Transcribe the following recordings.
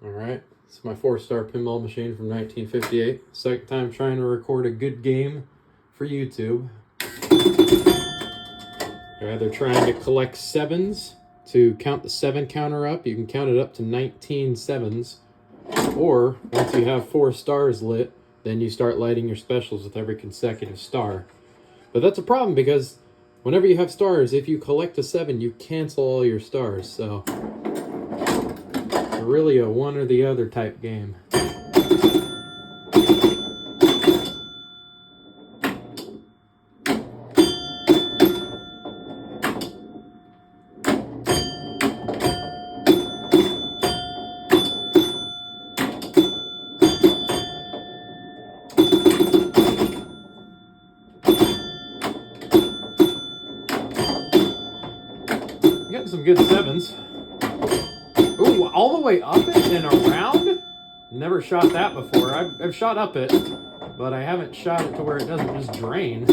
All right, it's my 4-star pinball machine from 1958. Second time trying to record a good game for YouTube. You're either trying to collect sevens to count the 7 counter up. You can count it up to 19 sevens. Or once you have 4 stars lit, then you start lighting your specials with every consecutive star. But that's a problem because whenever you have stars, if you collect a 7, you cancel all your stars. So it's really a one or the other type game. Getting some good 7s. Ooh, all the way up it and around? Never shot that before. I've shot up it, but I haven't shot it to where it doesn't just drain.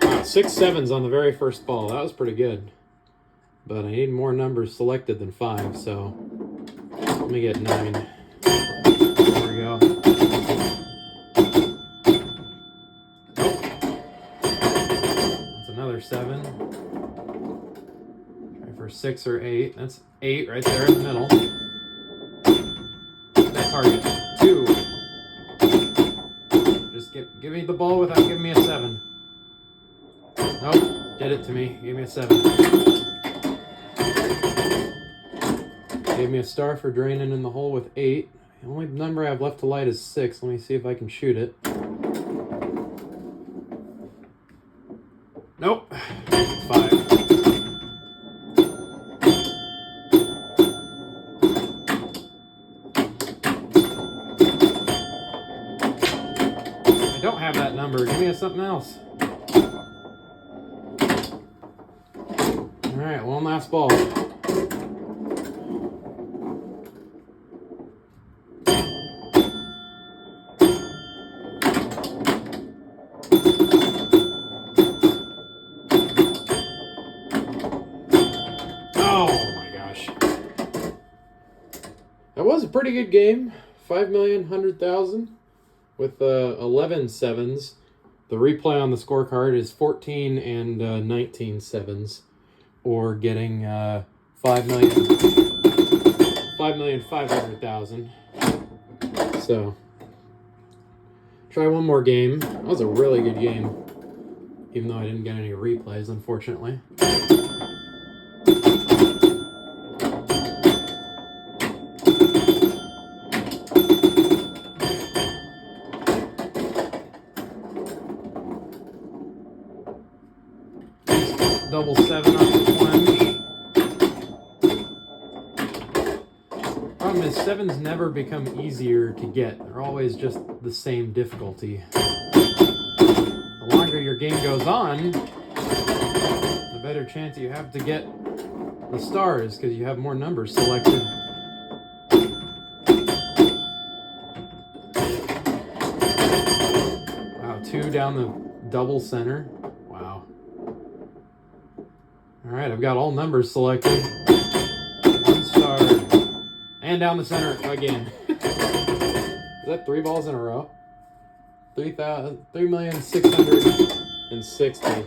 Wow, 6 7s on the very first ball. That was pretty good. But I need more numbers selected than 5, so let me get 9. There we go. Nope. That's another 7. Try for 6 or 8. That's 8 right there in the middle. That target. 2. Just give me the ball without giving me a 7. Nope. Did it to me. Gave me a 7. Gave me a star for draining in the hole with 8. The only number I have left to light is 6. Let me see if I can shoot it. Nope. 5. I don't have that number. Give me something else. Alright, one last ball. That was a pretty good game. 5,100,000 with 11 7s. The replay on the scorecard is 14 and 19 7s, or getting 5,500,000. So try one more game. That was a really good game, even though I didn't get any replays, unfortunately. Double 7 off the plunge. Problem is, 7s never become easier to get. They're always just the same difficulty. The longer your game goes on, the better chance you have to get the stars, because you have more numbers selected. Wow, 2 down the double center. Wow. Alright, I've got all numbers selected. 1 star. And down the center again. Is that 3 balls in a row? 3,660,000.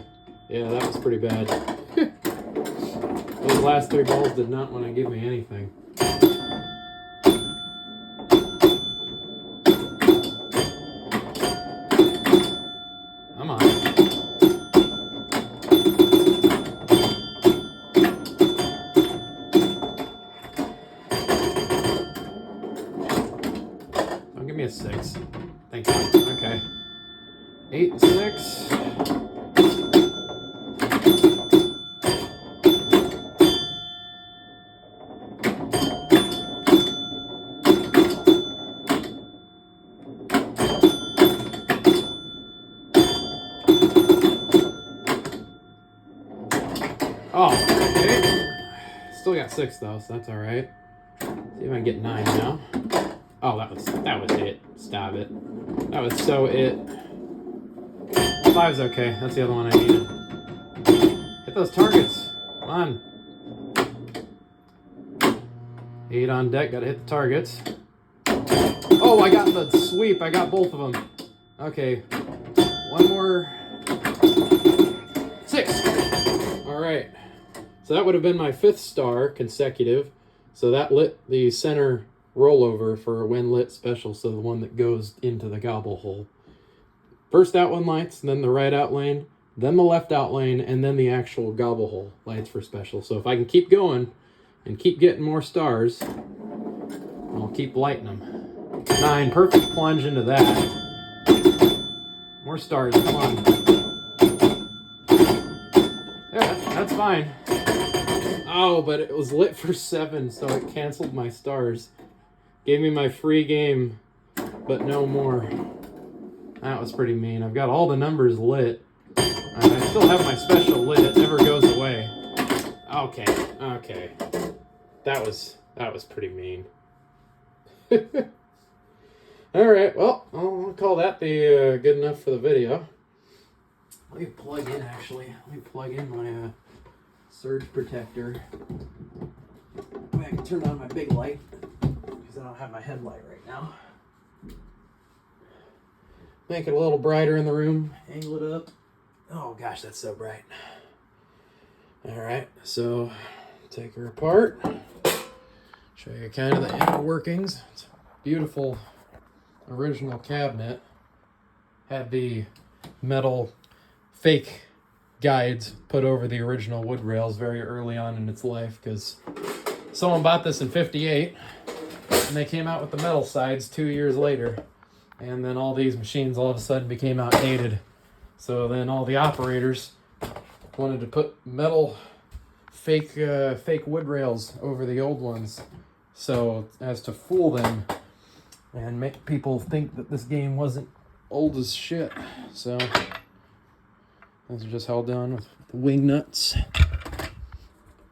Yeah, that was pretty bad. Those last 3 balls did not want to give me anything. Come on. Give me a 6. Thank you. Okay. 8 and 6. Oh, okay. Still got 6 though, so that's alright. See if I can get 9 now. Oh, that was it. Stop it. That was so it. 5's okay. That's the other one I needed. Hit those targets. Come on. 8 on deck. Gotta hit the targets. Oh, I got the sweep. I got both of them. Okay. One more. 6. All right. So that would have been my 5th star consecutive. So that lit the center rollover for a when lit special. So the one that goes into the gobble hole. First out one lights, then the right out lane, then the left out lane, and then the actual gobble hole lights for special. So if I can keep going and keep getting more stars, I'll keep lighting them. 9, perfect plunge into that. More stars, come on. Yeah, that's fine. Oh, but it was lit for 7, so it canceled my stars. Gave me my free game, but no more. That was pretty mean. I've got all the numbers lit. I still have my special lit. It never goes away. Okay, okay. That was pretty mean. All right, well, I'll call that the good enough for the video. Let me plug in, actually. Let me plug in my surge protector. I can turn on my big light because I don't have my headlight right now. Make it a little brighter in the room. Angle it up. Oh gosh, that's so bright. All right, so take her apart. Show you kind of the inner workings. It's a beautiful original cabinet. Had the metal fake guides put over the original wood rails very early on in its life because someone bought this in '58 and they came out with the metal sides 2 years later. And then all these machines all of a sudden became outdated. So then all the operators wanted to put metal fake wood rails over the old ones, so as to fool them and make people think that this game wasn't old as shit. So those are just held down with wing nuts.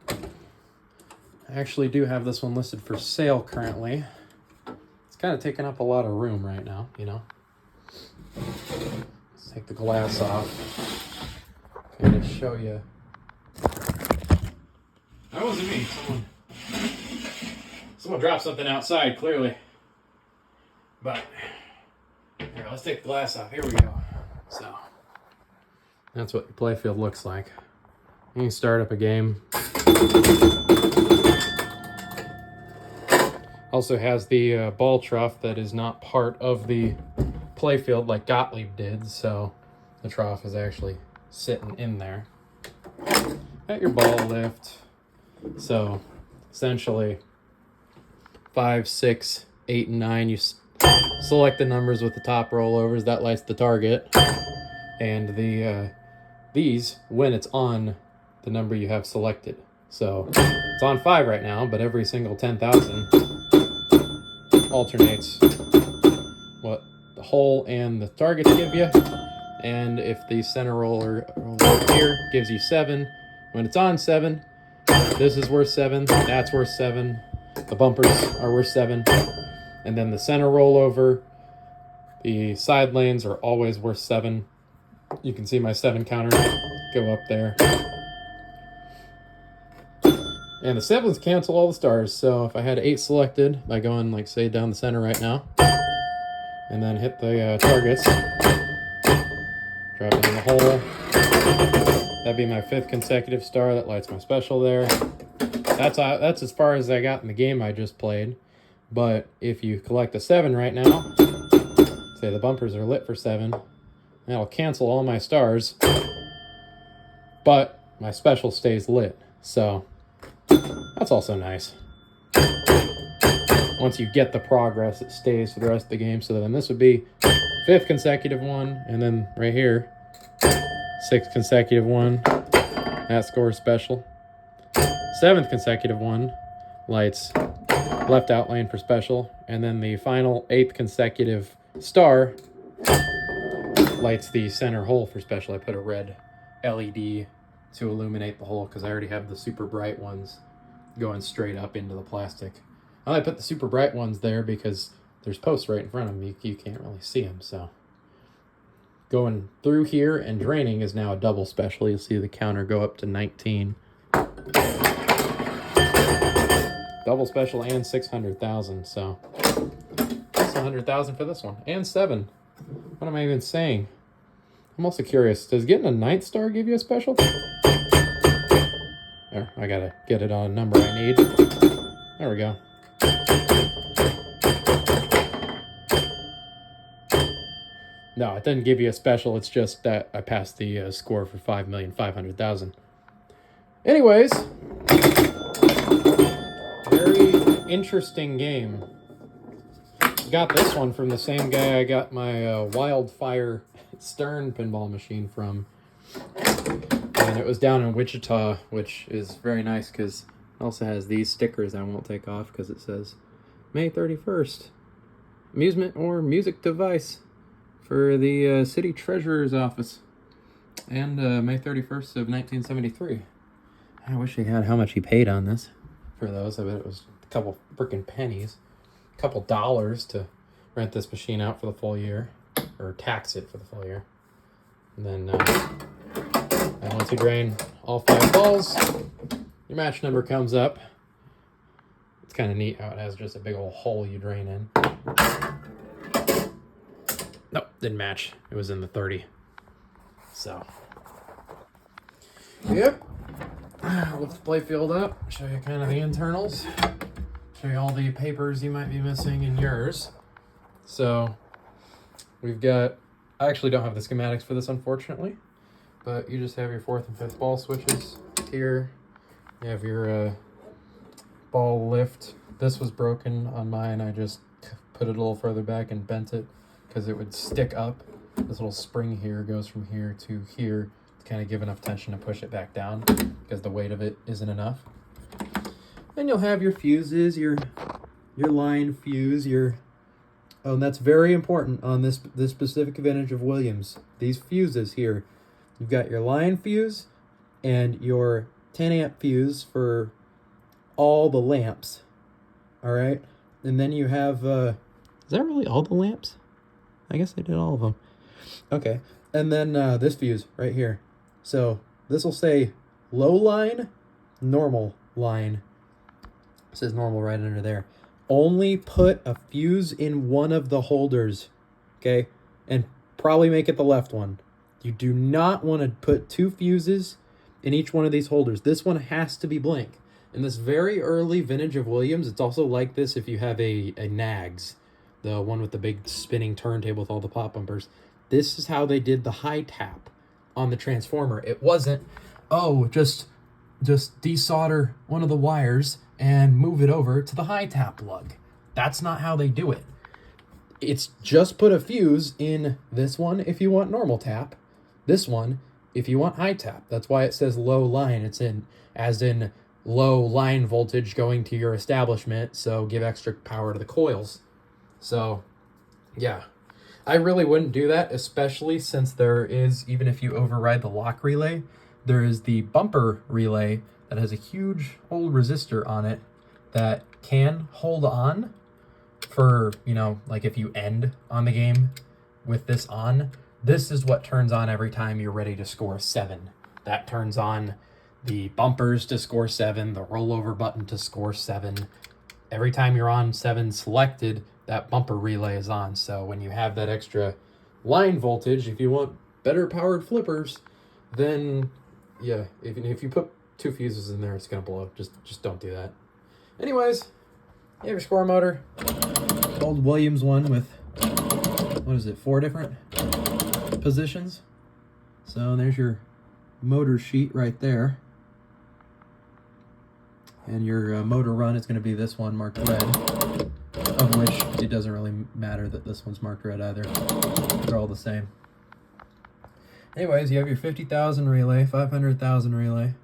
I actually do have this one listed for sale currently. Kind of taking up a lot of room right now, you know. Let's take the glass off. Kind of show you. That wasn't me. Someone dropped something outside, clearly. But here, let's take the glass off. Here we go. So that's what the playfield looks like. You can start up a game. Also has the ball trough that is not part of the playfield like Gottlieb did, so the trough is actually sitting in there. Got your ball lift. So essentially 5, 6, 8, and 9. You select the numbers with the top rollovers. That lights the target. And these, when it's on the number you have selected. So it's on 5 right now, but every single 10,000 alternates what the hole and the targets give you. And if the center roller here gives you 7, when it's on 7, this is worth 7, that's worth 7, the bumpers are worth 7, and then the center rollover, the side lanes are always worth 7. You can see my 7 counter go up there. And the 7s cancel all the stars, so if I had 8 selected by going, like, say, down the center right now, and then hit the targets, drop it in the hole, that'd be my 5th consecutive star. That lights my special there. That's as far as I got in the game I just played. But if you collect a 7 right now, say the bumpers are lit for 7, that'll cancel all my stars, but my special stays lit, so that's also nice. Once you get the progress, it stays for the rest of the game. So then this would be 5th consecutive one, and then right here, 6th consecutive one. That scores special. 7th consecutive one lights left out lane for special, and then the final 8th consecutive star lights the center hole for special. I put a red LED to illuminate the hole because I already have the super bright ones going straight up into the plastic. I put the super bright ones there because there's posts right in front of me. You can't really see them, so going through here and draining is now a double special. You'll see the counter go up to 19. Double special and 600,000. So that's 100,000 for this one, and 7. What am I even saying? I'm also curious. Does getting a 9th star give you a special? There, I gotta get it on a number I need. There we go. No, it didn't give you a special. It's just that I passed the score for 5,500,000. Anyways, very interesting game. Got this one from the same guy I got my Wildfire Stern pinball machine from. And it was down in Wichita, which is very nice because it also has these stickers I won't take off because it says May 31st. Amusement or music device for the city treasurer's office. And May 31st of 1973. I wish he had how much he paid on this for those. I bet it was a couple freaking pennies. A couple dollars to rent this machine out for the full year. Or tax it for the full year. And then once you drain all 5 balls, your match number comes up. It's kind of neat how it has just a big old hole you drain in. Nope, didn't match. It was in the 30. So, yep. Lift the playfield up, show you kind of the internals, show you all the papers you might be missing in yours. So, we've got, I actually don't have the schematics for this, unfortunately, but you just have your 4th and 5th ball switches here. You have your ball lift. This was broken on mine. I just put it a little further back and bent it because it would stick up. This little spring here goes from here to here to kind of give enough tension to push it back down because the weight of it isn't enough. Then you'll have your fuses, your line fuse, oh, and that's very important on this specific vintage of Williams. These fuses here, you've got your line fuse and your 10 amp fuse for all the lamps. All right, and then you have is that really all the lamps? I guess I did all of them. Okay, and then this fuse right here. So this will say low line, normal line. It says normal right under there. Only put a fuse in one of the holders, okay? And probably make it the left one. You do not want to put 2 fuses in each one of these holders. This one has to be blank. In this very early vintage of Williams, it's also like this if you have a Nags, the one with the big spinning turntable with all the pop bumpers. This is how they did the high tap on the transformer. It wasn't, oh, just desolder one of the wires and move it over to the high tap plug. That's not how they do it. It's just put a fuse in this one if you want normal tap, this one if you want high tap. That's why it says low line. It's in as in low line voltage going to your establishment, so give extra power to the coils. So, yeah. I really wouldn't do that, especially since there is, even if you override the lock relay, there is the bumper relay that has a huge old resistor on it that can hold on for, you know, like if you end on the game with this on, this is what turns on every time you're ready to score 7. That turns on the bumpers to score 7, the rollover button to score 7. Every time you're on 7 selected, that bumper relay is on. So when you have that extra line voltage, if you want better powered flippers, then yeah, if you put 2 fuses in there, it's gonna blow. Just don't do that. Anyways, you have your score motor, old Williams one with, what is it, 4 different positions. So there's your motor sheet right there. And your motor run is going to be this one marked red, of which it doesn't really matter that this one's marked red either. They're all the same. Anyways, you have your 50,000 relay, 500,000 relay,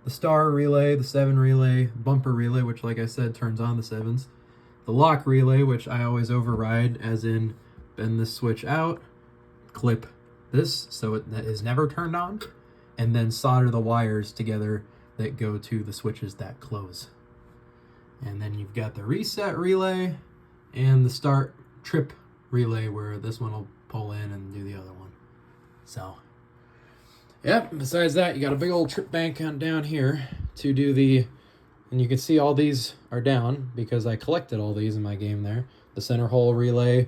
the star relay, the 7 relay, bumper relay, which like I said turns on the 7s, the lock relay, which I always override, as in bend this switch out, clip this so it is never turned on, and then solder the wires together that go to the switches that close. And then you've got the reset relay and the start trip relay, where this one will pull in and do the other one. So, yep, besides that, you got a big old trip bank on down here to do the, and you can see all these are down because I collected all these in my game there. The center hole relay,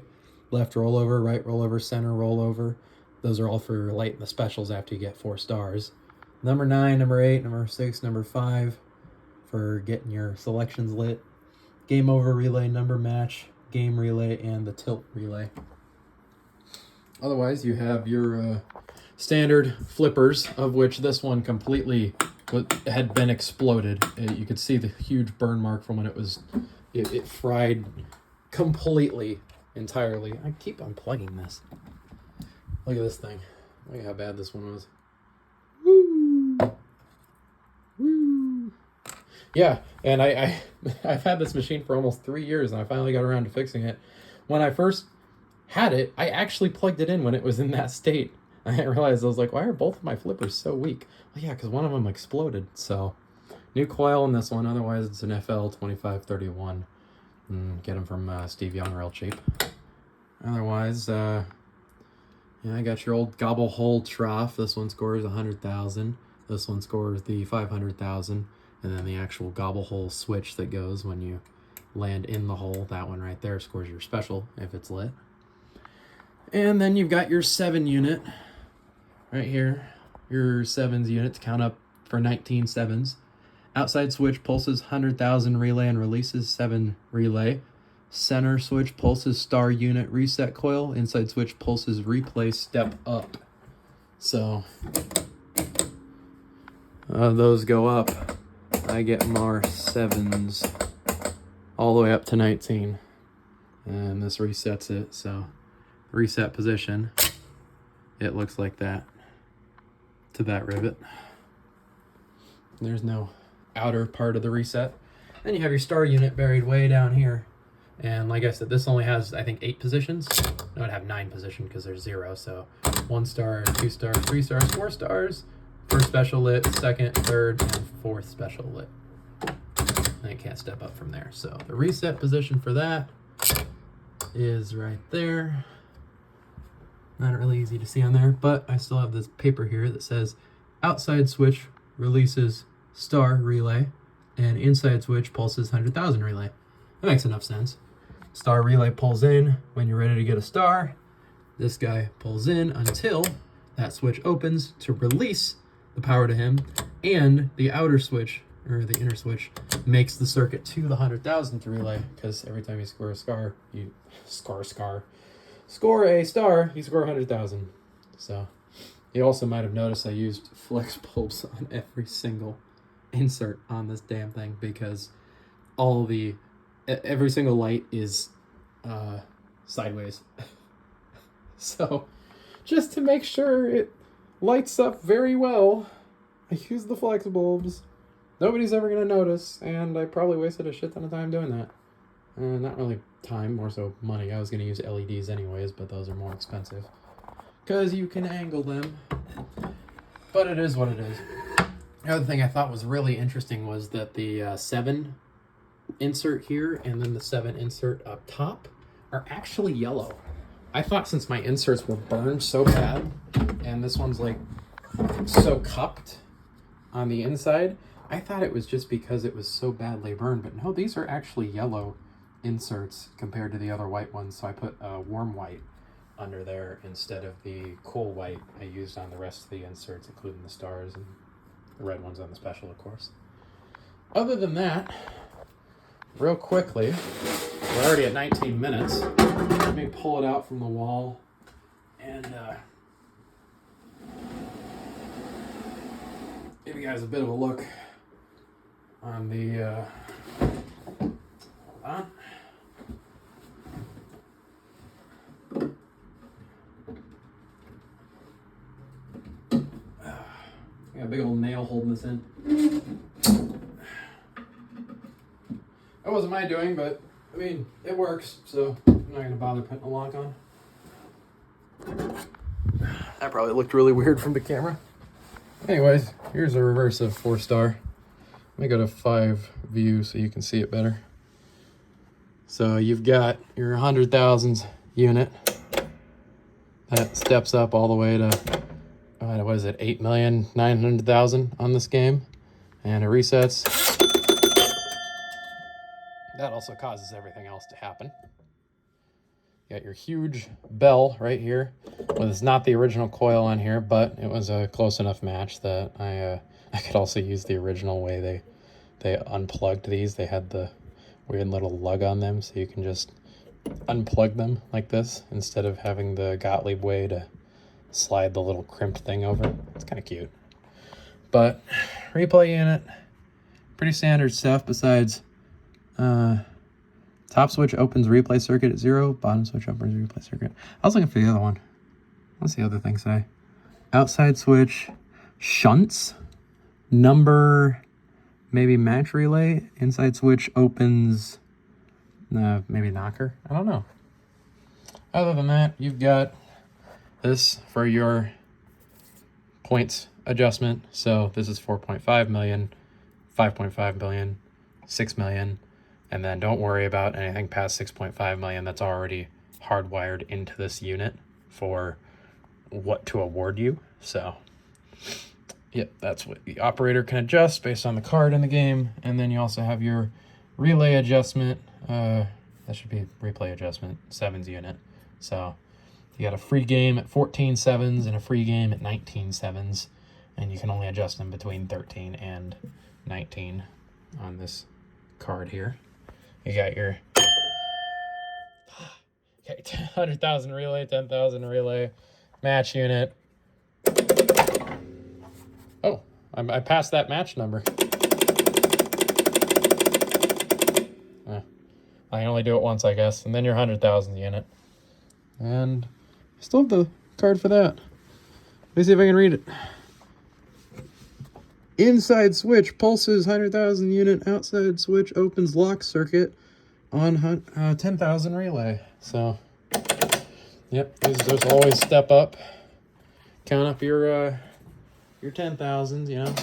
left rollover, right rollover, center rollover. Those are all for lighting the specials after you get 4 stars. Number 9, number 8, number 6, number 5 for getting your selections lit. Game over relay, number match, game relay, and the tilt relay. Otherwise, you have your standard flippers, of which this one completely had been exploded. You could see the huge burn mark from when it fried completely, entirely. I keep unplugging this. Look at this thing. Look at how bad this one was. Woo! Woo! Yeah, and I've had this machine for almost 3 years, and I finally got around to fixing it. When I first had it, I actually plugged it in when it was in that state. I realized, I was like, why are both of my flippers so weak? Well, yeah, because one of them exploded. So, new coil in this one. Otherwise, it's an FL 2531. Get them from Steve Young real cheap. Otherwise, yeah, I got your old gobble hole trough. This one scores 100,000. This one scores the 500,000. And then the actual gobble hole switch that goes when you land in the hole. That one right there scores your special if it's lit. And then you've got your 7 unit right here. Your 7s unit to count up for 19 7s. Outside switch pulses 100,000 relay and releases 7 relay. Center switch pulses star unit reset coil. Inside switch pulses replay step up. So those go up. I get more 7s all the way up to 19. And this resets it. So reset position, it looks like that to that rivet. There's no outer part of the reset. Then you have your star unit buried way down here. And like I said, this only has, I think, 8 positions. No, it'd have 9 positions because there's 0. So 1 star, 2 stars, 3 stars, 4 stars. First special lit, second, third, and 4th special lit. And it can't step up from there. So the reset position for that is right there. Not really easy to see on there, but I still have this paper here that says outside switch releases star relay and inside switch pulses 100,000 relay. That makes enough sense. Star relay pulls in when you're ready to get a star. This guy pulls in until that switch opens to release the power to him, and the outer switch, or the inner switch, makes the circuit to the 100,000th relay, because every time you score a star, you score a star, you score 100,000. So you also might have noticed I used flex bulbs on every single insert on this damn thing, because every single light is sideways. So just to make sure it lights up very well, I use the flex bulbs. Nobody's ever going to notice, and I probably wasted a shit ton of time doing that. Not really time, more so money. I was going to use LEDs anyways, but those are more expensive because you can angle them. But it is what it is. The other thing I thought was really interesting was that the 7 insert here and then the 7 insert up top are actually yellow. I thought since my inserts were burned so bad, and this one's like so cupped on the inside, I thought it was just because it was so badly burned, but no, these are actually yellow inserts compared to the other white ones. So I put a warm white under there instead of the cool white I used on the rest of the inserts, including the stars and the red ones on the special, of course. Other than that, real quickly, we're already at 19 minutes. Let me pull it out from the wall and give you guys a bit of a look on the hold on. I got a big old nail holding this in. That wasn't my doing, but I mean, it works, so I'm not going to bother putting a lock on. That probably looked really weird from the camera. Anyways, here's a reverse of 4-star. Let me go to 5 view so you can see it better. So you've got your 100,000s unit that steps up all the way to is it, 8,900,000 on this game, and it resets. That also causes everything else to happen. You got your huge bell right here. Well, it's not the original coil on here, but it was a close enough match that I could also use the original way they unplugged these. They had the weird little lug on them, so you can just unplug them like this instead of having the Gottlieb way to slide the little crimped thing over. It's kind of cute. But replay unit, pretty standard stuff besides top switch opens replay circuit at 0, bottom switch opens replay circuit. I was looking for the other one. What's the other thing say? Outside switch shunts, number maybe match relay, inside switch opens maybe knocker. I don't know. Other than that, you've got this for your points adjustment. So this is 4.5 million, 5.5 million, 6 million, and then don't worry about anything past 6.5 million. That's already hardwired into this unit for what to award you. So yep, that's what the operator can adjust based on the card in the game. And then you also have your relay adjustment. That should be replay adjustment, 7s unit. So you got a free game at 14 7s and a free game at 19 7s, and you can only adjust them between 13 and 19 on this card here. You got your 100,000 relay, 10,000 relay, match unit. Oh, I passed that match number. I can only do it once, I guess. And then your 100,000 unit. And I still have the card for that. Let me see if I can read it. Inside switch pulses 100,000 unit. Outside switch opens lock circuit on 10,000 relay. So, yep, there's always step up. Count up your 10,000s, you know.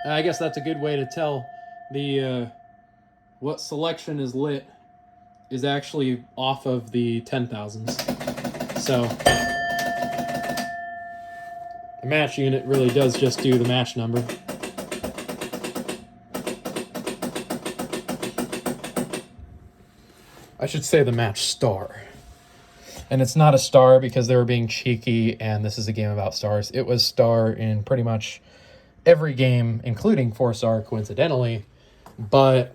I guess that's a good way to tell the what selection is lit is actually off of the 10,000s. So the match unit really does just do the match number. I should say the match star. And it's not a star because they were being cheeky and this is a game about stars. It was star in pretty much every game, including 4-star coincidentally. But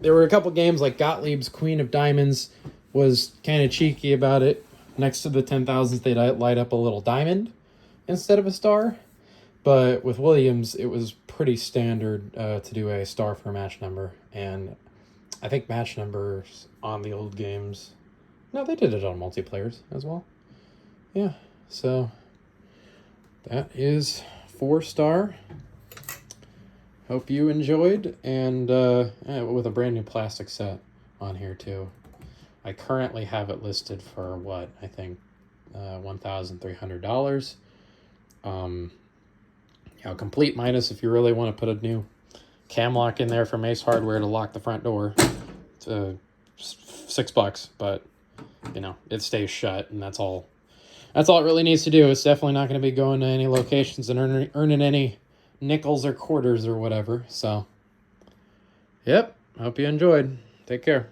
there were a couple games like Gottlieb's Queen of Diamonds was kind of cheeky about it. Next to the 10,000s, they'd light up a little diamond instead of a star. But with Williams, it was pretty standard to do a star for match number. And I think match numbers on the old games... No, they did it on multiplayers as well. Yeah, so that is 4-star. Hope you enjoyed, and with a brand new plastic set on here too. I currently have it listed for what I think $1,300. Complete minus if you really want to put a new cam lock in there from Ace Hardware to lock the front door. It's $6, but you know it stays shut, and that's all. That's all it really needs to do. It's definitely not going to be going to any locations and earning any nickels or quarters or whatever. So, yep. Hope you enjoyed. Take care.